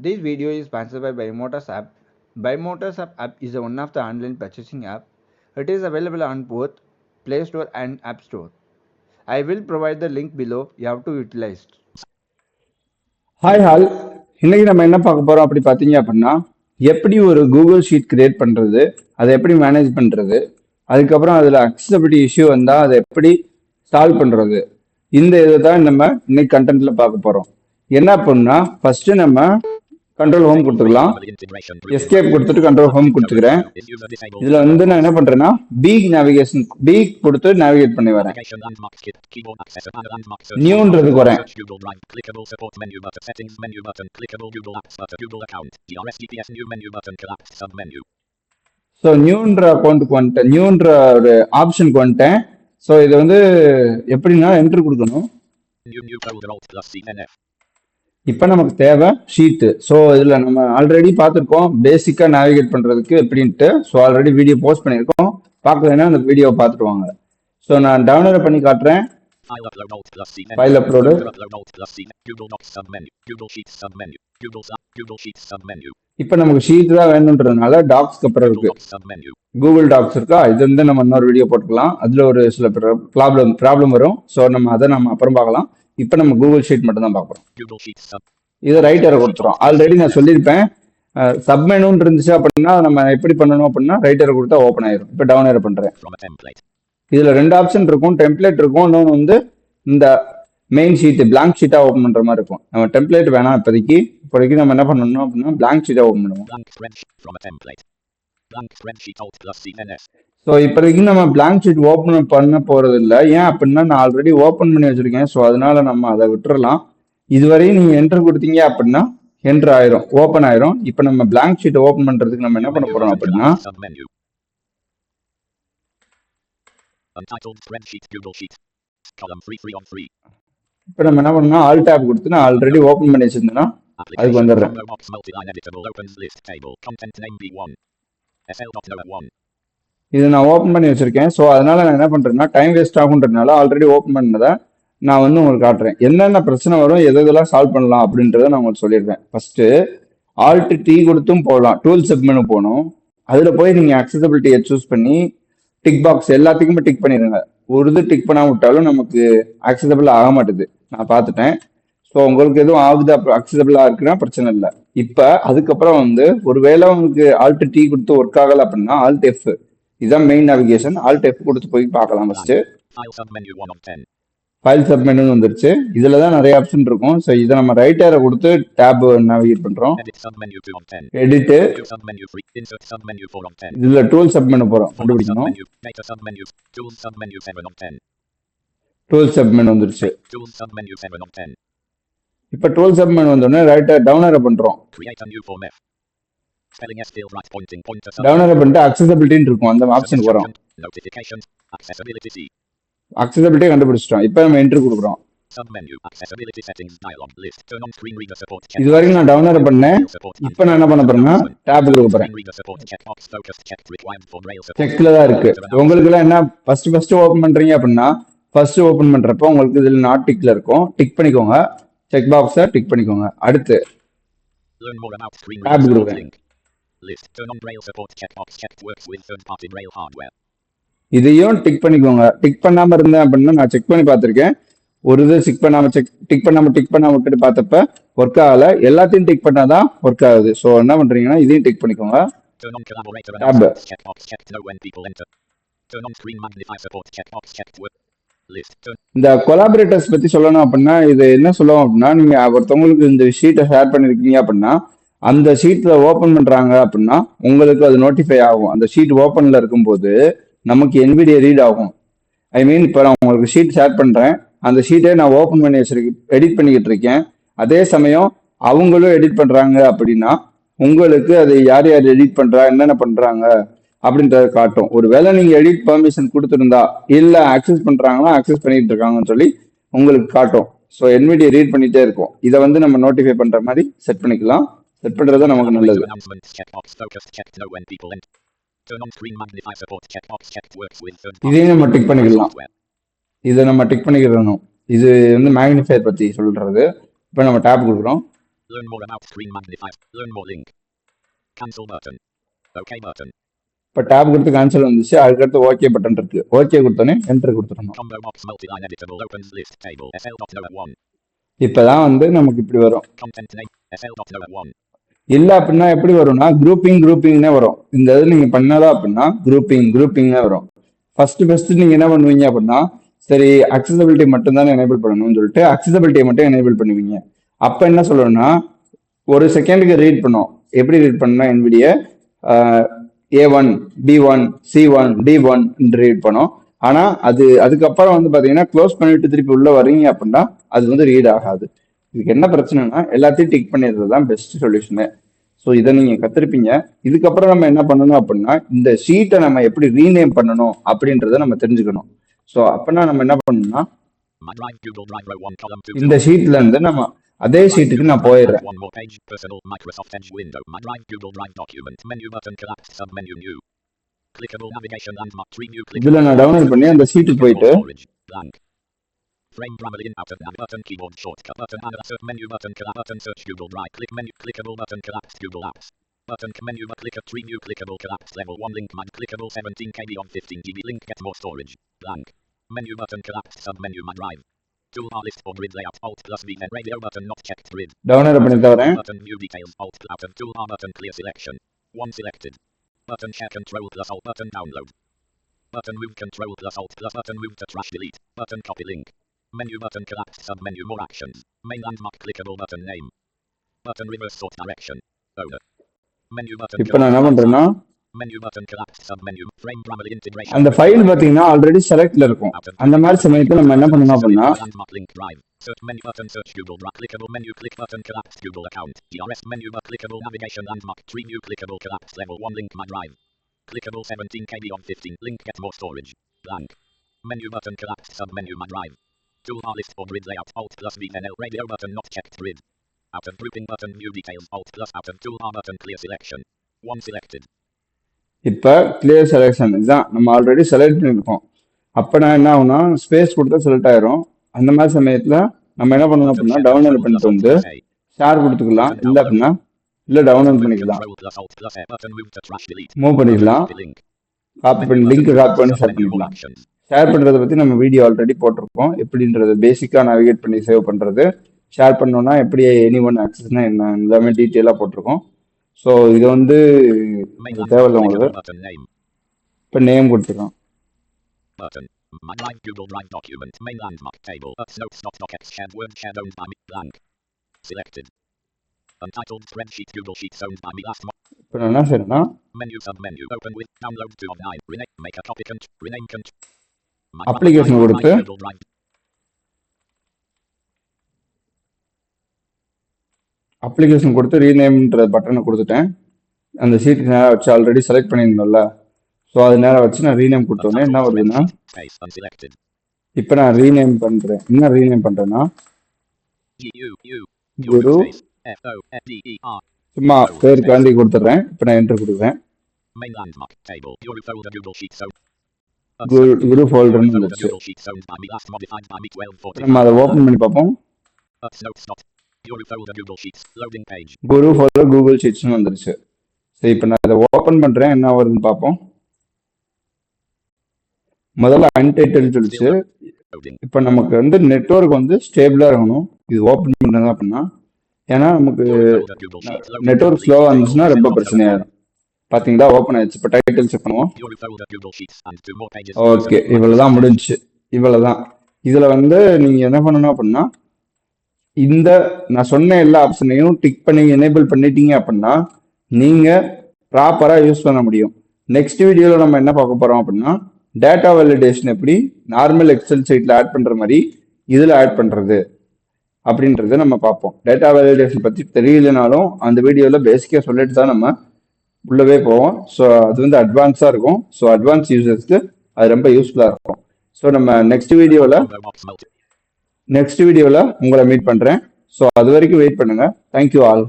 This video is sponsored by Buymotor's app. Buymotor's app is one of the online purchasing app. It is available on both Play Store and App Store. I will provide the link below. You have to utilize it. Hi hall இன்னைக்கு நம்ம என்ன பார்க்க போறோம் அப்படி பார்த்தீங்க அப்படின்னா எப்படி ஒரு கூகுள் ஷீட் கிரியேட் பண்றது, அதை எப்படி மேனேஜ் பண்றது, அதுக்கப்புறம் அதில் அக்சசபிலிட்டி இஷ்யூ வந்தால் அதை எப்படி சால்வ் பண்றது, இந்த இதை தான் நம்ம இன்னைக்கு கண்டென்ட்ல பார்க்க போறோம். என்ன பண்ணா ஃபர்ஸ்ட் நம்ம கண்ட்ரோல் ஹோம் கொடுத்துக்கலாம். எஸ்கேப் கொடுத்துட்டு கண்ட்ரோல் ஹோம் கொடுத்துக்கிறேன். இதுல வந்து நான் என்ன பண்றேன்னா பீக் நேவிகேஷன் பீக் கொடுத்து நேவிகேட் பண்ணி வரேன். நியூன்றதுக்கு வரேன். ஸோ நியூன்ற அக்கௌண்ட்டுக்கு வந்துட்டேன், நியூன்ற ஒரு ஆப்ஷனுக்கு வந்துட்டேன். ஸோ இது வந்து எப்படின்னா என்ட்ரு கொடுக்கணும். இப்போ நமக்கு தேவை ஷீட்டு. ஸோ இதில் நம்ம ஆல்ரெடி பார்த்துருக்கோம் பேசிக்காக நேவிகேட் பண்ணுறதுக்கு எப்படின்ட்டு. ஸோ ஆல்ரெடி வீடியோ போஸ்ட் பண்ணியிருக்கோம், பார்க்கலன்னா அந்த வீடியோவை பார்த்துட்டு வாங்க. ஸோ நான் டவுன்லோட் பண்ணி காட்டுறேன். File upload. இப்போ நமக்கு ஷீட் தான் வேணுன்றதுனால டாக்ஸ்க்கு அப்புறம் இருக்கு கூகுள் டாக்ஸ் இருக்கா, இது வந்து நம்ம இன்னொரு வீடியோ போட்டுக்கலாம். அதில் ஒரு சில ப்ராப்ளம் வரும். ஸோ அதை நம்ம அப்புறம் பார்க்கலாம். இப்போ நம்ம கூகுள் ஷீட் மட்டும் தான் பார்க்குறோம். இதை ரைட் ஏரோ கொடுத்துரும். ஆல்ரெடி நான் சொல்லியிருப்பேன், சப்மெனுன்னு இருந்துச்சு அப்படின்னா நம்ம எப்படி பண்ணணும் அப்படின்னா ரைட் ஏரோ கொடுத்தா ஓப்பன் ஆயிரும். இப்போ டவுன் ஏரோ பண்ணுறேன். இதில் ரெண்டு ஆப்ஷன் இருக்கும், டெம்ப்ளேட் இருக்கும், இன்னொன்று வந்து இந்த மெயின் ஷீட் பிளாங்க் ஷீட்டாக ஓப்பன் பண்ணுற மாதிரி இருக்கும். நம்ம டெம்ப்ளேட் வேணாம் இப்போதைக்கு நம்ம என்ன பண்ணணும் அப்படின்னா பிளாங்க் ஷீட்டாக ஓப்பன் பண்ணுவோம். ஸோ இப்போதைக்கு நம்ம பிளாங்க் ஷீட் ஓப்பன் பண்ண போறது இல்லை. ஏன் அப்படின்னா நான் ஆல்ரெடி ஓப்பன் பண்ணி வச்சிருக்கேன். ஸோ அதனால நம்ம அதை விட்டுறலாம். இதுவரையும் நீங்க என்ட்ரு கொடுத்தீங்க அப்படின்னா என்ட்ரு ஆயிரும், ஓப்பன் ஆயிரும். இப்போ நம்ம பிளாங்க் ஷீட் ஓப்பன் பண்றதுக்கு நம்ம என்ன பண்ண போறோம் அப்படின்னா இப்போ நம்ம என்ன பண்ணணும், ஆல் டேப் கொடுத்து நான் ஆல்ரெடி ஓப்பன் பண்ணி வச்சிருந்தேன்னா அதுக்கு வந்துடுறேன். இது நான் ஓப்பன் பண்ணி வச்சிருக்கேன். ஸோ அதனால நான் என்ன பண்றேன்னா டைம் வேஸ்ட் ஆகுன்றதுனால ஆல்ரெடி ஓப்பன் பண்ணதை நான் வந்து உங்களுக்கு காட்டுறேன். என்னென்ன பிரச்சனை வரும், எதெல்லாம் சால்வ் பண்ணலாம் அப்படின்றத நான் உங்களுக்கு சொல்லிடுறேன். ஃபர்ஸ்ட் ஆல்ட் டி கொடுத்தும் போகலாம். டூல் சப்மெனு போகணும். அதில் போய் நீங்கள் அக்சசபிலிட்டியை சூஸ் பண்ணி டிக் பாக்ஸ் எல்லாத்துக்குமே டிக் பண்ணிடுங்க. ஒரு இது டிக் பண்ணாம விட்டாலும் நமக்கு அக்சசபிள் ஆக மாட்டுது, நான் பார்த்துட்டேன். ஸோ உங்களுக்கு எதுவும் ஆகுது அக்சசபிளா இருக்குன்னா பிரச்சனை இல்லை. இப்போ அதுக்கப்புறம் வந்து ஒருவேளை உங்களுக்கு ஆல்ட் டி கொடுத்து ஒர்க் ஆகலை அப்படின்னா ஆல்ட் எஃப், இதுதான் மெயின் நேவிகேஷன். ஆல்ட் எஃப் கொடுத்து போய் பார்க்கலாம். ஃபர்ஸ்ட் ஃபைல் சப்மெனு வந்துருச்சு. இதுல தான் நிறைய ஆப்ஷன் இருக்கும். ஸோ இதை நம்ம ரைட் ஏரோ கொடுத்து டேப் நேவிகேட் பண்றோம். எடிட், இதுல டூல் சப்மெனு போறோம், கண்டுபிடிக்கணும். டூல் சப்மெனு வந்துருச்சு. இப்ப டூல் சப்மெனு வந்தோடனே ரைட் டவுன் ஏரோ பண்றோம். டவுன் ஏரோ பண்ணிட்டு அக்சசபிலிட்டின்னு இருக்கும், அந்த ஆப்ஷன் வரும். அக்சசபிலிட்டி கண்டுபிடிச்சிட்டோம். இப்போ நம்ம என்ட்ரி கொடுக்குறோம். இது வரைக்கும் நான் டவுன் ஏரோ பண்ணேன். இப்போ நான் என்ன பண்ண போறேன்னா டேப் கொடுக்க போறேன். செக்ல தான் இருக்கு. உங்களுக்கு எல்லாம் என்ன ஃபர்ஸ்ட் ஓபன் பண்றீங்க அப்படின்னா ஃபர்ஸ்ட் ஓபன் பண்றப்போ உங்களுக்கு இதுல நாட் டிக்ல இருக்கும், டிக் பண்ணிக்கோங்க. செக் பாக்ஸை டிக் பண்ணிக்கோங்க. அடுத்து டேப் கொடுக்குறேன். இதையும் டிக் பண்ணிக்கோங்க. டிக் பண்ணாம இருந்தேன் அப்படின்னா நான் செக் பண்ணி பார்த்துருக்கேன். ஒரு இது டிக் பண்ணாம விட்டுட்டு பார்த்தப்ப ஒர்க் ஆகல. எல்லாத்தையும் டிக் பண்ணாதான் ஒர்க் ஆகுது. ஸோ என்ன பண்றீங்கன்னா இதையும் டிக் பண்ணிக்கோங்க. இந்த கொலாபரேட்டர்ஸ் பத்தி சொல்லணும் அப்படின்னா இது என்ன சொல்லுவோம் அப்படின்னா, நீங்க ஒருத்தவங்களுக்கு இந்த ஷீட்டை ஷேர் பண்ணிருக்கீங்க அப்படின்னா அந்த ஷீட்ல ஓபன் பண்றாங்க அப்படின்னா உங்களுக்கு அது நோட்டிஃபை ஆகும். அந்த ஷீட் ஓபன்ல இருக்கும்போது நமக்கு NVDA ரீட் ஆகும். ஐ மீன் இப்போ நான் உங்களுக்கு ஷீட் ஷேர் பண்றேன், அந்த ஷீட்டை நான் ஓப்பன் பண்ணி வச்சிருக்கேன், எடிட் பண்ணிக்கிட்டு இருக்கேன். அதே சமயம் அவங்களும் எடிட் பண்றாங்க அப்படின்னா உங்களுக்கு அது யார் யார் எடிட் பண்றா, என்னென்ன பண்றாங்க அப்படின்றத காட்டும். ஒருவேளை நீங்க எடிட் பெர்மிஷன் கொடுத்துருந்தா இல்ல அக்சஸ் பண்றாங்கன்னா அக்சஸ் பண்ணிட்டு இருக்காங்கன்னு சொல்லி உங்களுக்கு காட்டும். ஸோ NVDA ரீட் பண்ணிட்டே இருக்கும். இதை வந்து நம்ம நோட்டிஃபை பண்ற மாதிரி செட் பண்ணிக்கலாம். செட் பண்றது நமக்கு நல்லது. இதையும் நம்ம டிக் பண்ணிக்கலாம். இதை நம்ம டிக் பண்ணிக்கிறோம். இது வந்து மேக்னிஃபையர் பத்தி சொல்றது. இப்போ நம்ம டேப் கொடுக்குறோம். Learn more about screen magnified. Learn more link. Cancel button. OK button. இப்போ டேப் கொடுத்து கேன்சல் வந்துச்சு. அதுக்கடுத்து ஓகே பட்டன் இருக்கு. ஓகே கொடுத்தோன்னே என்டர் கொடுத்துடணும். Combo box multiline editable opens list table SL.01. இப்பதான் வந்து நமக்கு இப்படி வரும். Content name SL.01. இல்ல அப்படின்னா எப்படி வரும்னா குரூப்பிங்னே வரும். இந்த இது நீங்க பண்ணாதான் அப்படின்னா குரூப்பிங்னே வரும். ஃபர்ஸ்ட் நீங்க என்ன பண்ணுவீங்க அப்படின்னா சரி அக்சசபிலிட்டி மட்டும் தானே எனேபிள் பண்ணணும்னு சொல்லிட்டு அக்சசபிலிட்டியை மட்டும் எனேபிள் பண்ணுவீங்க. அப்ப என்ன சொல்லணும்னா ஒரு செகண்டுக்கு ரீட் பண்ணும். எப்படி ரீட் பண்ணா NVIDIA A1 B1 C1 D1 read பண்ணும். ஆனா அதுக்கப்புறம் வந்து பாத்தீங்கன்னா க்ளோஸ் பண்ணிட்டு திருப்பி உள்ள வர்றீங்க அப்படின்னா அது வந்து ரீட் ஆகாது. இதுக்கு என்ன பிரச்சனைனா எல்லாத்தையும் டிக் பண்ணிடுறது தான் பெஸ்ட் சொல்யூஷனு. ஸோ இதை நீங்க கத்திருப்பீங்க. இதுக்கப்புறம் நம்ம என்ன பண்ணணும் அப்படின்னா இந்த ஷீட்டை நம்ம எப்படி ரீநேம் பண்ணணும் அப்படின்றத நம்ம தெரிஞ்சுக்கணும். ஸோ அப்படின்னா நம்ம என்ன பண்ணணும்னா இந்த ஷீட்ல இருந்து நம்ம அதே ஷீட்டுக்கு நான் போயிடுறேன். இதுல நான் டவுன்லோட் பண்ணி அந்த ஷீட்டுக்கு போயிட்டு frame Grammarly in outer nav button keyboard shortcut button and insert menu button collapse button search Google Drive click menu clickable button collapse Google Apps button menu but click a tree new clickable collapse level 1 link mag clickable 17 KB on 15 GB link get more storage blank menu button collapse sub menu my drive toolbar list for grid layout alt plus V then radio button not checked grid download பண்ணி தரேன். button new details alt button toolbar button clear selection one selected button share control plus alt button download button move control plus alt plus button move to trash delete button copy link menu button collapse sub menu more actions main landmark clickable button name button reverse sort direction owner menu button இப்போ நான் என்ன பண்றேன்னா menu button collapse sub menu frame Grammarly integration அந்த file பாத்தீங்கன்னா already செலக்ட்ல இருக்கும். அந்த மாதிரி சமயத்துல நம்ம என்ன பண்ணணும் அப்படின்னா landmark link drive search menu button search Google Drive clickable menu click button collapse Google account GRS menu but clickable navigation landmark tree new clickable collapse level 1 link my drive clickable 17 KB on 15 link get more storage blank menu button collapse sub menu my drive toolbar list for grid layout alt plus VNL radio button not checked grid out of grouping button new details alt plus out of toolbar button clear selection one selected இப்ப clear selection இதுதான் நம்ம already select பண்ணிருக்கோம். அப்ப நான் என்ன ஆகும்னா space கொடுத்தா select ஆயிரும். அந்த மாதிரி சமயத்துல நம்ம என்ன பண்ணணும் அப்படின்னா டவுன்லோட் பண்ணிட்டு வந்து ஷேர் கொடுத்துக்கலாம். இல்ல அப்படின்னா இல்ல டவுன்லோட் பண்ணிக்கலாம், மூவ் பண்ணிக்கலாம், காப்பி பண்ணி லிங்க் காப்பி பண்ணி ஷேர் பண்ணிக்கலாம். ஷேர் பண்றதை பத்தி நம்ம வீடியோ ஆல்ரெடி போட்டிருக்கோம். எப்படின்றது பேசிக்கா நேவிகேட் பண்ணி சேவ் பண்றது, ஷேர் பண்ணோம்னா எப்படி எனி ஒன் ஆக்சஸ்னா என்ன எல்லாமே டீட்டெயிலா போட்டிருக்கோம். ஸோ இது வந்து தேவையில்லை உங்களுக்கு. இப்போ நேம் கொடுத்துருக்கோம். My Drive Google Drive document main landmark table notes.docx shared word shared owned by me blank selected untitled spreadsheet Google Sheets owned by me last month. இப்போ நான் என்ன செய்யறேன்னா menu sub menu open with download 2 of 9 rename make a copy rename application கொடுத்து application கொடுத்து ரீநேம்ன்ற பட்டனை கொடுத்துட்டேன். அந்த ஷீட்டுக்கு நேராக வச்சு ஆல்ரெடி செலக்ட் பண்ணியிருந்தோம்ல, ஸோ அது நேராக வச்சு நான் ரீநேம் கொடுத்தோன்னே என்ன வருதுன்னா இப்போ நான் ரீநேம் பண்ணுறேன். என்ன ரீநேம் பண்ணுறேன்னா குரு சும்மா பேருக்கு வேண்டி கொடுத்துட்றேன். இப்போ நான் என்டர் கொடுக்குறேன். குரு ஃபோல்டர்னு வந்துருச்சு. நம்ம அதை ஓப்பன் பண்ணி பார்ப்போம். குரு ஃபோல்டர் கூகுள் ஷீட்ஸ்னு வந்துருச்சு. சரி இப்போ நான் அதை ஓப்பன் பண்ணுறேன். என்ன வருதுன்னு பார்ப்போம். முதல்ல அன்டைட்டில் சொல்லிச்சு. இப்போ நமக்கு வந்து நெட்வொர்க் வந்து ஸ்டேபிளாக இருக்கணும். இது ஓப்பன் பண்ணுறது அப்படின்னா, ஏன்னா நமக்கு நெட்வொர்க் ஸ்லோவாக இருந்துச்சுன்னா ரொம்ப பிரச்சனையாயிடும். பார்த்தீங்களா ஓப்பன் ஆயிடுச்சு. இப்போ டைட்டில் செக் பண்ணுவோம். ஓகே, இவ்வளோதான் முடிஞ்சிச்சு. இவ்வளோதான். இதில் வந்து நீங்கள் என்ன பண்ணணும் அப்படின்னா, இந்த நான் சொன்ன எல்லா ஆப்ஷனையும் டிக் பண்ணி எனேபிள் பண்ணிட்டீங்க அப்படின்னா நீங்கள் ப்ராப்பராக யூஸ் பண்ண முடியும். நெக்ஸ்ட் வீடியோவில் நம்ம என்ன பார்க்க போகிறோம் அப்படின்னா, டேட்டா வேலிடேஷன் எப்படி நார்மல் எக்ஸல் சைட்டில் ஆட் பண்ணுற மாதிரி இதில் ஆட் பண்ணுறது அப்படின்றத நம்ம பார்ப்போம். டேட்டா வேலிடேஷன் பற்றி தெரியலனாலும் அந்த வீடியோவில் பேசிக்காக சொல்லிட்டு தான் நம்ம உள்ளவே போவோம். ஸோ அது வந்து அட்வான்ஸாக இருக்கும். ஸோ அட்வான்ஸ் யூசர்ஸ்க்கு அது ரொம்ப யூஸ்ஃபுல்லாக இருக்கும். ஸோ நம்ம நெக்ஸ்ட் வீடியோவில் உங்களை மீட் பண்ணுறேன். ஸோ அது வரைக்கும் வெயிட் பண்ணுங்கள். Thank you all.